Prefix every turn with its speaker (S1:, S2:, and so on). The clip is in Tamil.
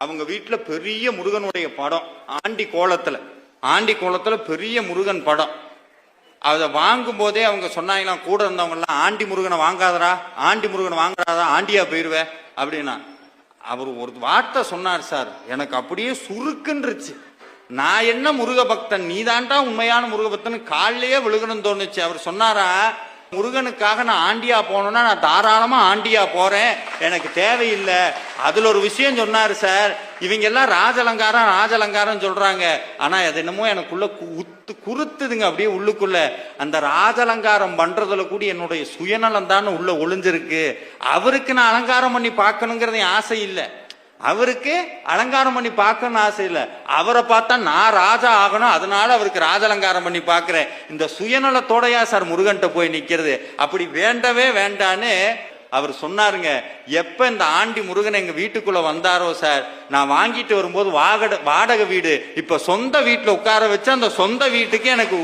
S1: அவங்க வீட்டுல பெரிய முருகனுடைய படம் ஆண்டி கோலத்துல பெரிய முருகன் படம். அதை வாங்கும் போதே அவங்க சொன்னாங்களாம், கூட இருந்தவங்க எல்லாம், ஆண்டி முருகனை வாங்காதரா, ஆண்டி முருகனை வாங்காதா, ஆண்டியா போயிருவேன் அப்படின்னா. அவர் ஒரு வார்த்தை சொன்னார் சார், எனக்கு அப்படியே சுருக்குன்றுச்சு. நான் என்ன முருக பக்தன், நீதான்டா உண்மையான முருக பக்தன் காலிலேயே விழுகணும்னு தோணுச்சு. அவர் சொன்னாரா, முருகனுக்காக நான் ஆண்டியா போனோம்னா நான் தாராளமா ஆண்டியா போறேன், எனக்கு தேவையில்லை. அதுல ஒரு விஷயம் சொன்னாரு சார், இவங்க எல்லாம் ராஜலங்காரம் சொல்றாங்க, ஆனா அது என்னமோ எனக்குள்ள குறுத்துதுங்க அப்படியே உள்ளுக்குள்ள. அந்த ராஜலங்காரம் பண்றதுல கூட என்னுடைய சுயநலம் தான் உள்ள ஒளிஞ்சிருக்கு. அவருக்கு நான் அலங்காரம் பண்ணி பார்க்கணுங்கிறது ஆசை இல்லை, அவருக்கு அலங்காரம் பண்ணி பார்க்கணும்னு ஆசை இல்லை. அவரை பார்த்தா நான் ராஜா ஆகணும், அதனால அவருக்கு ராஜலங்காரம் பண்ணி பார்க்கிறேன். இந்த சுயநலத்தோடையா சார் முருகன்ட்ட போய் நிக்கிறது? அப்படி வேண்டவே வேண்டான்னு அவர் சொன்னாருங்க. எப்ப இந்த ஆண்டி முருகன் எங்க வீட்டுக்குள்ள வந்தாரோ சார், நான் வாங்கிட்டு வரும்போது வாடகை வீடு இப்ப சொந்த வீட்டுல உட்கார வச்சு அந்த சொந்த வீட்டுக்கு எனக்கு